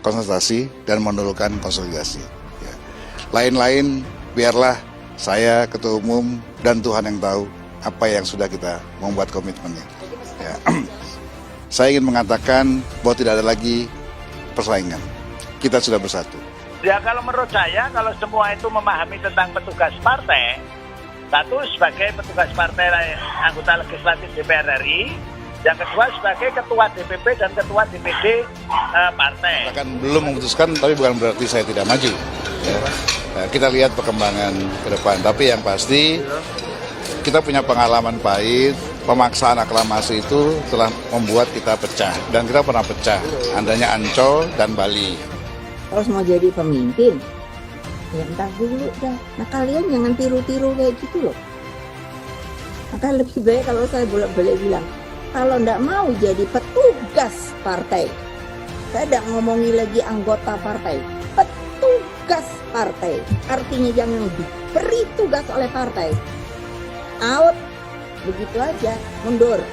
konsentrasi dan mendulukan konsolidasi. Ya. Lain-lain biarlah saya, Ketua Umum, dan Tuhan yang tahu apa yang sudah kita membuat komitmennya. Ya. Saya ingin mengatakan bahwa tidak ada lagi persaingan. Kita sudah bersatu. Ya kalau menurut saya, kalau semua itu memahami tentang petugas partai, satu sebagai petugas partai anggota legislatif DPR RI, yang kedua sebagai ketua DPP dan ketua DPD partai. Bahkan belum memutuskan, tapi bukan berarti saya tidak maju. Ya. Nah, kita lihat perkembangan ke depan. Tapi yang pasti kita punya pengalaman pahit. Pemaksaan aklamasi itu telah membuat kita pecah, dan kita pernah pecah. Andanya Ancol dan Bali. Terus mau jadi pemimpin, ya entar dulu dah. Nah kalian jangan tiru-tiru kayak gitu loh. Maka lebih baik kalau saya bolak-balik bilang, kalau ndak mau jadi petugas partai, saya tidak ngomongi lagi anggota partai, petugas partai. Artinya jangan diberi tugas oleh partai. Out, begitu aja, mundur.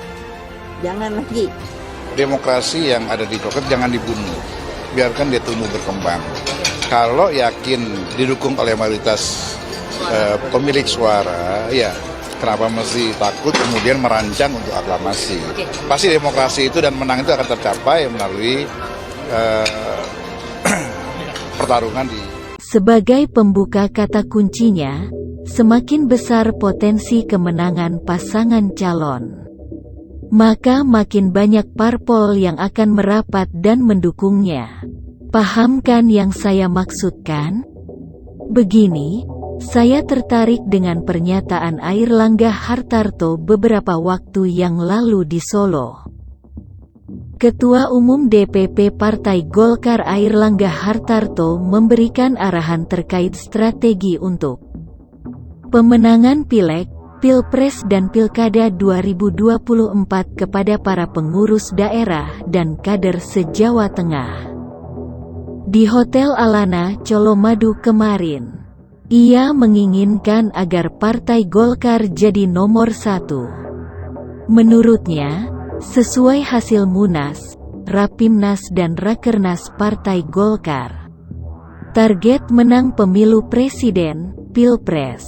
Jangan lagi. Demokrasi yang ada di Golkar jangan dibunuh. Biarkan dia tumbuh berkembang. Kalau yakin didukung oleh mayoritas pemilik suara, ya kenapa mesti takut kemudian merancang untuk aklamasi? Pasti demokrasi itu dan menang itu akan tercapai melalui pertarungan di. Sebagai pembuka kata kuncinya, semakin besar potensi kemenangan pasangan calon, maka makin banyak parpol yang akan merapat dan mendukungnya. Pahamkan yang saya maksudkan? Begini, saya tertarik dengan pernyataan Airlangga Hartarto beberapa waktu yang lalu di Solo. Ketua Umum DPP Partai Golkar Airlangga Hartarto memberikan arahan terkait strategi untuk pemenangan Pileg, Pilpres dan Pilkada 2024 kepada para pengurus daerah dan kader se-Jawa Tengah. Di Hotel Alana, Colomadu kemarin, ia menginginkan agar Partai Golkar jadi nomor 1. Menurutnya, sesuai hasil Munas, Rapimnas dan Rakernas Partai Golkar, target menang pemilu presiden, Pilpres,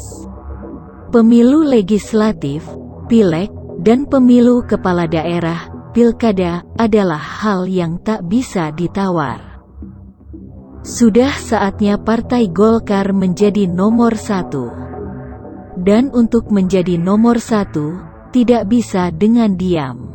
pemilu legislatif, Pileg, dan pemilu kepala daerah, Pilkada, adalah hal yang tak bisa ditawar. Sudah saatnya Partai Golkar menjadi nomor 1. Dan untuk menjadi nomor 1, tidak bisa dengan diam.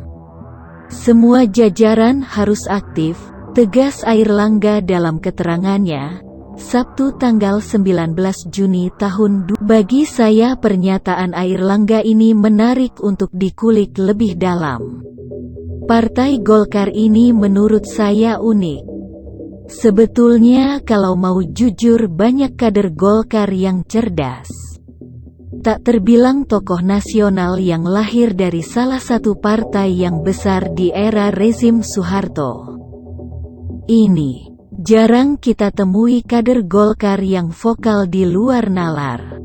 Semua jajaran harus aktif, tegas Airlangga dalam keterangannya, Sabtu tanggal 19 Juni tahun 2022. Bagi saya pernyataan Airlangga ini menarik untuk dikulik lebih dalam. Partai Golkar ini menurut saya unik. Sebetulnya kalau mau jujur banyak kader Golkar yang cerdas. Tak terbilang tokoh nasional yang lahir dari salah satu partai yang besar di era rezim Soeharto. Ini jarang kita temui kader Golkar yang vokal di luar nalar.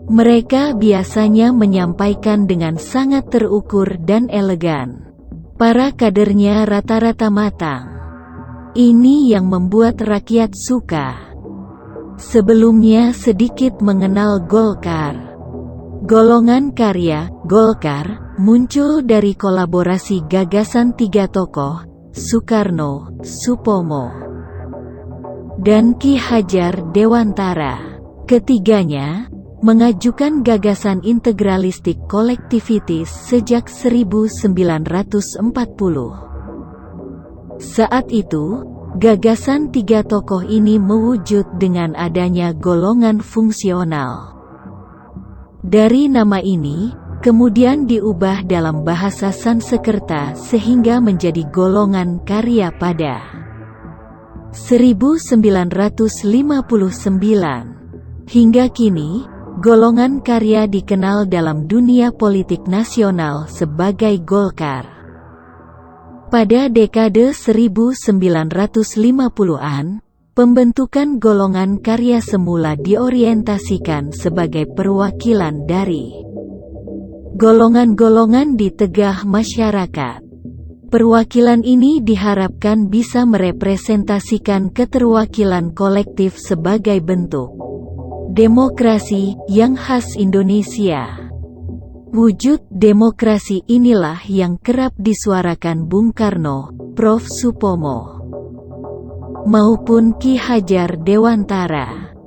Mereka biasanya menyampaikan dengan sangat terukur dan elegan. Para kadernya rata-rata matang. Ini yang membuat rakyat suka. Sebelumnya sedikit mengenal Golkar. Golongan karya, Golkar, muncul dari kolaborasi gagasan tiga tokoh, Soekarno, Supomo, dan Ki Hajar Dewantara. Ketiganya mengajukan gagasan integralistik kolektivitis sejak 1940. Saat itu, gagasan tiga tokoh ini mewujud dengan adanya golongan fungsional. Dari nama ini, kemudian diubah dalam bahasa Sanskerta sehingga menjadi golongan karya pada 1959. Hingga kini, golongan karya dikenal dalam dunia politik nasional sebagai Golkar. Pada dekade 1950-an, pembentukan golongan karya semula diorientasikan sebagai perwakilan dari golongan-golongan di tengah masyarakat. Perwakilan ini diharapkan bisa merepresentasikan keterwakilan kolektif sebagai bentuk demokrasi yang khas Indonesia. Wujud demokrasi inilah yang kerap disuarakan Bung Karno, Prof. Supomo, maupun Ki Hajar Dewantara.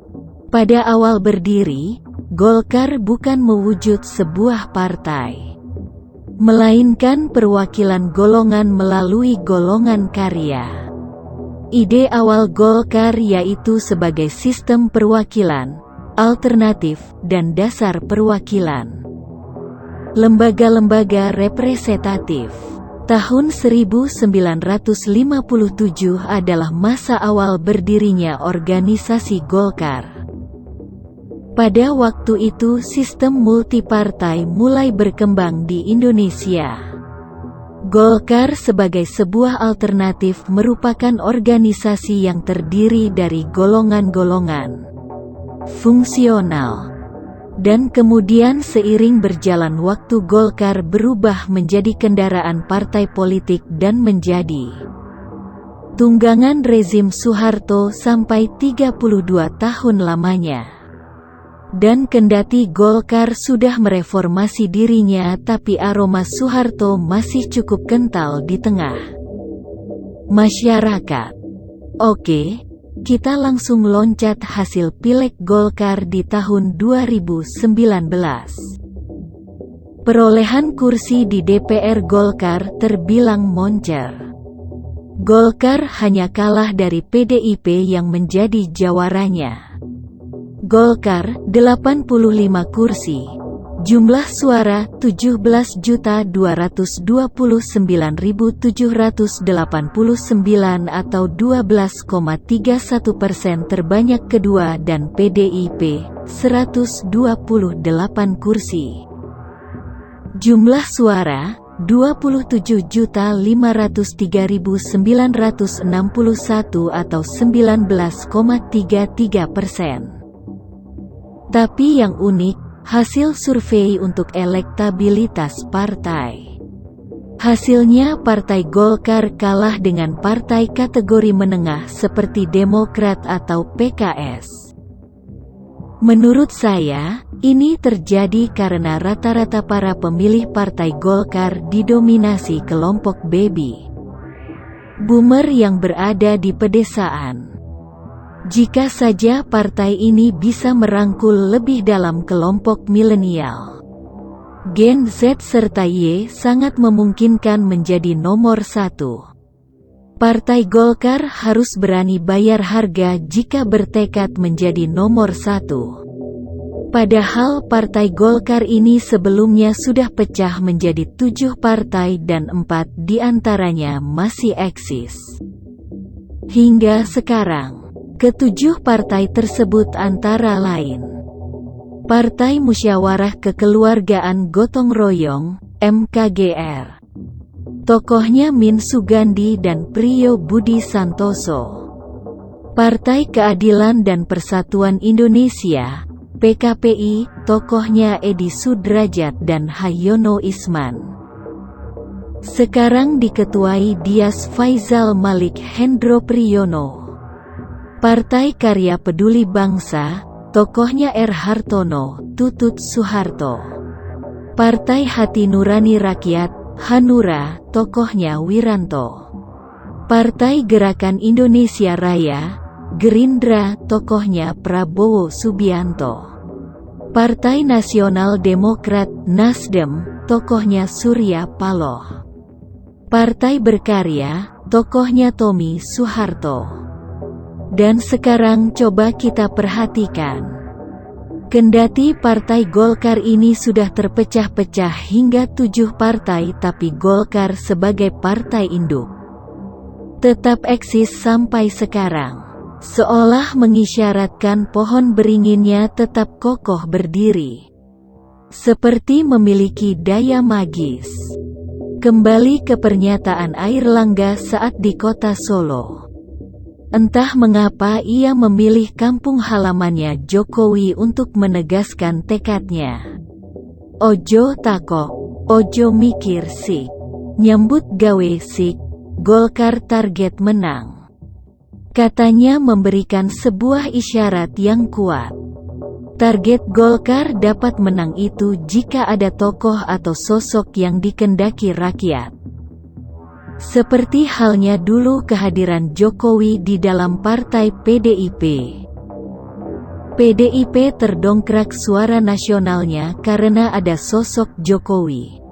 Pada awal berdiri, Golkar bukan mewujud sebuah partai, melainkan perwakilan golongan melalui golongan karya. Ide awal Golkar yaitu sebagai sistem perwakilan, alternatif, dan dasar perwakilan. Lembaga-lembaga representatif. Tahun 1957 adalah masa awal berdirinya organisasi Golkar. Pada waktu itu sistem multipartai mulai berkembang di Indonesia. Golkar sebagai sebuah alternatif merupakan organisasi yang terdiri dari golongan-golongan fungsional. Dan kemudian seiring berjalan waktu Golkar berubah menjadi kendaraan partai politik dan menjadi tunggangan rezim Soeharto sampai 32 tahun lamanya. Dan kendati Golkar sudah mereformasi dirinya, tapi aroma Soeharto masih cukup kental di tengah masyarakat. Oke, kita langsung loncat hasil Pileg Golkar di tahun 2019. Perolehan kursi di DPR Golkar terbilang moncer. Golkar hanya kalah dari PDIP yang menjadi jawaranya. Golkar, 85 kursi. Jumlah suara, 17.229.789 atau 12,31% terbanyak kedua, dan PDIP, 128 kursi. Jumlah suara, 27.503.961 atau 19,33%. Tapi yang unik, hasil survei untuk elektabilitas partai. Hasilnya Partai Golkar kalah dengan partai kategori menengah seperti Demokrat atau PKS. Menurut saya, ini terjadi karena rata-rata para pemilih Partai Golkar didominasi kelompok baby boomer yang berada di pedesaan. Jika saja partai ini bisa merangkul lebih dalam kelompok milenial, Gen Z serta Y, sangat memungkinkan menjadi nomor 1. Partai Golkar harus berani bayar harga jika bertekad menjadi nomor 1. Padahal Partai Golkar ini sebelumnya sudah pecah menjadi 7 partai dan 4 diantaranya masih eksis. Hingga sekarang, ketujuh partai tersebut antara lain Partai Musyawarah Kekeluargaan Gotong Royong, MKGR. Tokohnya Min Sugandi dan Priyo Budi Santoso. Partai Keadilan dan Persatuan Indonesia, PKPI, tokohnya Edi Sudrajat dan Hayono Isman. Sekarang diketuai Dias Faizal Malik Hendro Priyono. Partai Karya Peduli Bangsa, tokohnya R. Hartono, Tutut Soeharto. Partai Hati Nurani Rakyat, Hanura, tokohnya Wiranto. Partai Gerakan Indonesia Raya, Gerindra, tokohnya Prabowo Subianto. Partai Nasional Demokrat, Nasdem, tokohnya Surya Paloh. Partai Berkarya, tokohnya Tommy Soeharto. Dan sekarang coba kita perhatikan. Kendati Partai Golkar ini sudah terpecah-pecah hingga 7 partai, tapi Golkar sebagai partai induk tetap eksis sampai sekarang. Seolah mengisyaratkan pohon beringinnya tetap kokoh berdiri. Seperti memiliki daya magis. Kembali ke pernyataan Airlangga saat di kota Solo. Entah mengapa ia memilih kampung halamannya Jokowi untuk menegaskan tekadnya. Ojo takok, ojo mikir sik. Nyambut gawe sik, Golkar target menang. Katanya memberikan sebuah isyarat yang kuat. Target Golkar dapat menang itu jika ada tokoh atau sosok yang dikendaki rakyat. Seperti halnya dulu kehadiran Jokowi di dalam partai PDIP. PDIP terdongkrak suara nasionalnya karena ada sosok Jokowi.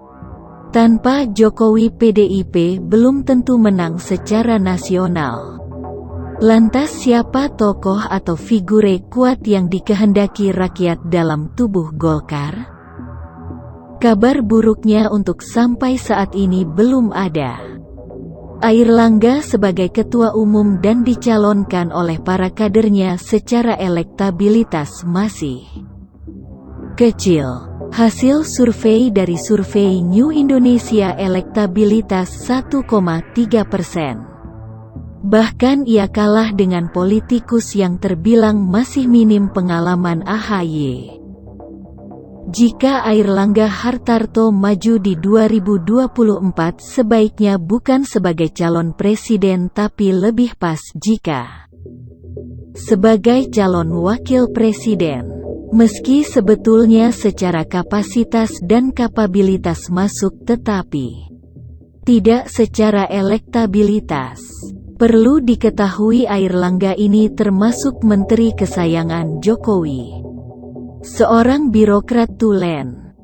Tanpa Jokowi PDIP belum tentu menang secara nasional. Lantas siapa tokoh atau figure kuat yang dikehendaki rakyat dalam tubuh Golkar? Kabar buruknya untuk sampai saat ini belum ada. Airlangga sebagai ketua umum dan dicalonkan oleh para kadernya secara elektabilitas masih kecil. Hasil survei dari survei New Indonesia elektabilitas 1,3%. Bahkan ia kalah dengan politikus yang terbilang masih minim pengalaman AHY. Jika Airlangga Hartarto maju di 2024 sebaiknya bukan sebagai calon presiden tapi lebih pas jika sebagai calon wakil presiden. Meski sebetulnya secara kapasitas dan kapabilitas masuk tetapi tidak secara elektabilitas. Perlu diketahui Airlangga ini termasuk menteri kesayangan Jokowi. Seorang birokrat tulen.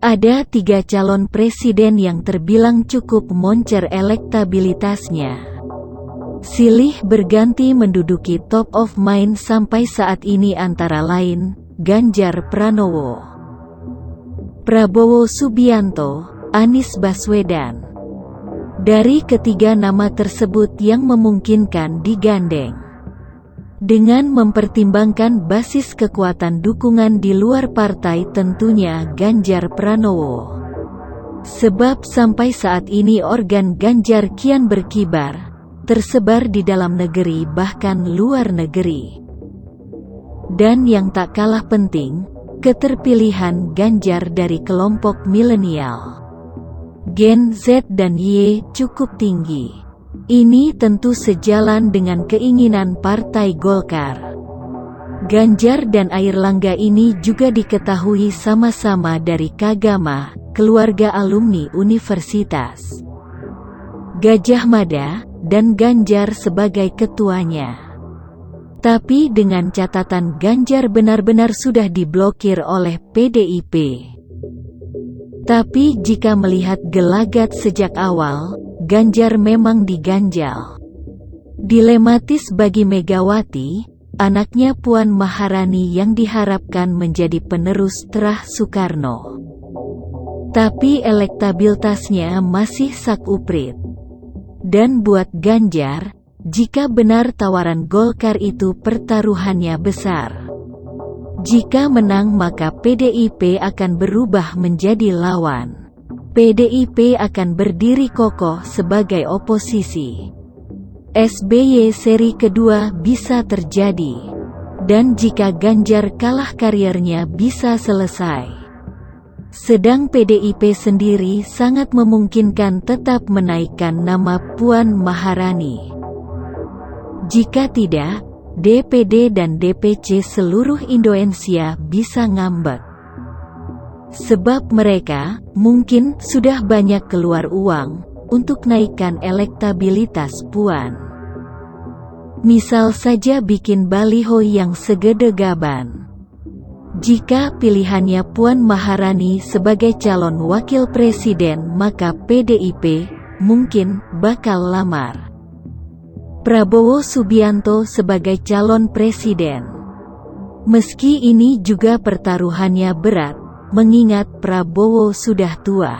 Ada 3 calon presiden yang terbilang cukup moncer elektabilitasnya. Silih berganti menduduki top of mind sampai saat ini antara lain Ganjar Pranowo, Prabowo Subianto, Anies Baswedan. Dari ketiga nama tersebut yang memungkinkan digandeng. Dengan mempertimbangkan basis kekuatan dukungan di luar partai tentunya Ganjar Pranowo. Sebab sampai saat ini organ Ganjar kian berkibar, tersebar di dalam negeri bahkan luar negeri. Dan yang tak kalah penting, keterpilihan Ganjar dari kelompok milenial, Gen Z dan Y cukup tinggi. Ini tentu sejalan dengan keinginan Partai Golkar. Ganjar dan Airlangga ini juga diketahui sama-sama dari Kagama, keluarga alumni universitas Gadjah Mada, dan Ganjar sebagai ketuanya. Tapi dengan catatan Ganjar benar-benar sudah diblokir oleh PDIP. Tapi jika melihat gelagat sejak awal, Ganjar memang diganjal. Dilematis bagi Megawati, anaknya Puan Maharani yang diharapkan menjadi penerus terah Soekarno. Tapi elektabilitasnya masih sakuprit. Dan buat Ganjar, jika benar tawaran Golkar itu pertaruhannya besar. Jika menang maka PDIP akan berubah menjadi lawan. PDIP akan berdiri kokoh sebagai oposisi. SBY seri kedua bisa terjadi. Dan jika Ganjar kalah karirnya bisa selesai. Sedang PDIP sendiri sangat memungkinkan tetap menaikkan nama Puan Maharani. Jika tidak, DPD dan DPC seluruh Indonesia bisa ngambek. Sebab mereka, mungkin, sudah banyak keluar uang, untuk naikkan elektabilitas Puan. Misal saja bikin baliho yang segede gaban. Jika pilihannya Puan Maharani sebagai calon wakil presiden maka PDIP, mungkin, bakal lamar Prabowo Subianto sebagai calon presiden. Meski ini juga pertaruhannya berat, mengingat Prabowo sudah tua.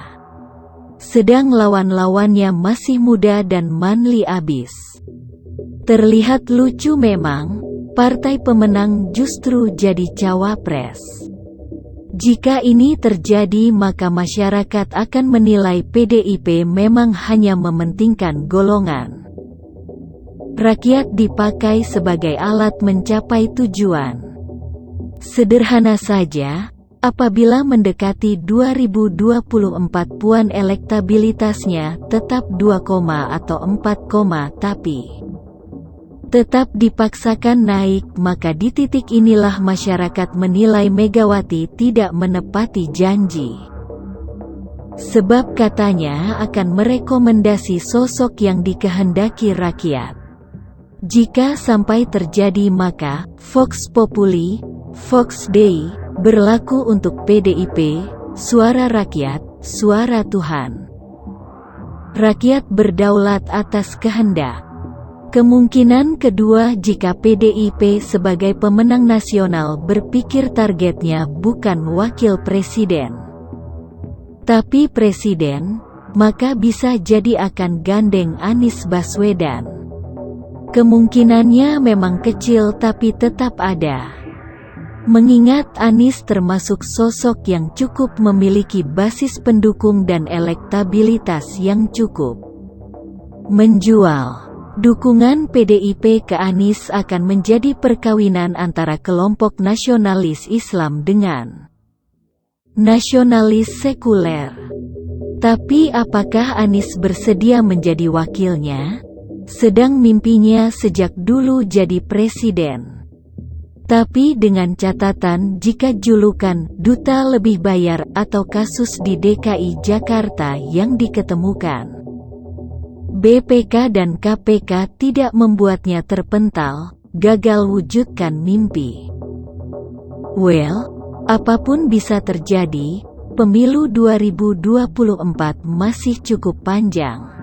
Sedang lawan-lawannya masih muda dan manli abis. Terlihat lucu memang, partai pemenang justru jadi cawapres. Jika ini terjadi maka masyarakat akan menilai PDIP memang hanya mementingkan golongan rakyat dipakai sebagai alat mencapai tujuan. Sederhana saja, Apabila mendekati 2024 Puan elektabilitasnya tetap 2, atau 4, tapi tetap dipaksakan naik, maka di titik inilah masyarakat menilai Megawati tidak menepati janji. Sebab katanya akan merekomendasi sosok yang dikehendaki rakyat. Jika sampai terjadi maka Vox Populi, Vox Dei, berlaku untuk PDIP, suara rakyat, suara Tuhan. Rakyat berdaulat atas kehendak. Kemungkinan kedua jika PDIP sebagai pemenang nasional berpikir targetnya bukan wakil presiden, tapi presiden, maka bisa jadi akan gandeng Anies Baswedan. Kemungkinannya memang kecil tapi tetap ada. Mengingat Anies termasuk sosok yang cukup memiliki basis pendukung dan elektabilitas yang cukup menjual. Dukungan PDIP ke Anies akan menjadi perkawinan antara kelompok nasionalis Islam dengan nasionalis sekuler. Tapi apakah Anies bersedia menjadi wakilnya? Sedang mimpinya sejak dulu jadi presiden. Tapi dengan catatan jika julukan duta lebih bayar atau kasus di DKI Jakarta yang diketemukan BPK dan KPK tidak membuatnya terpental, gagal wujudkan mimpi. Well, apapun bisa terjadi, pemilu 2024 masih cukup panjang.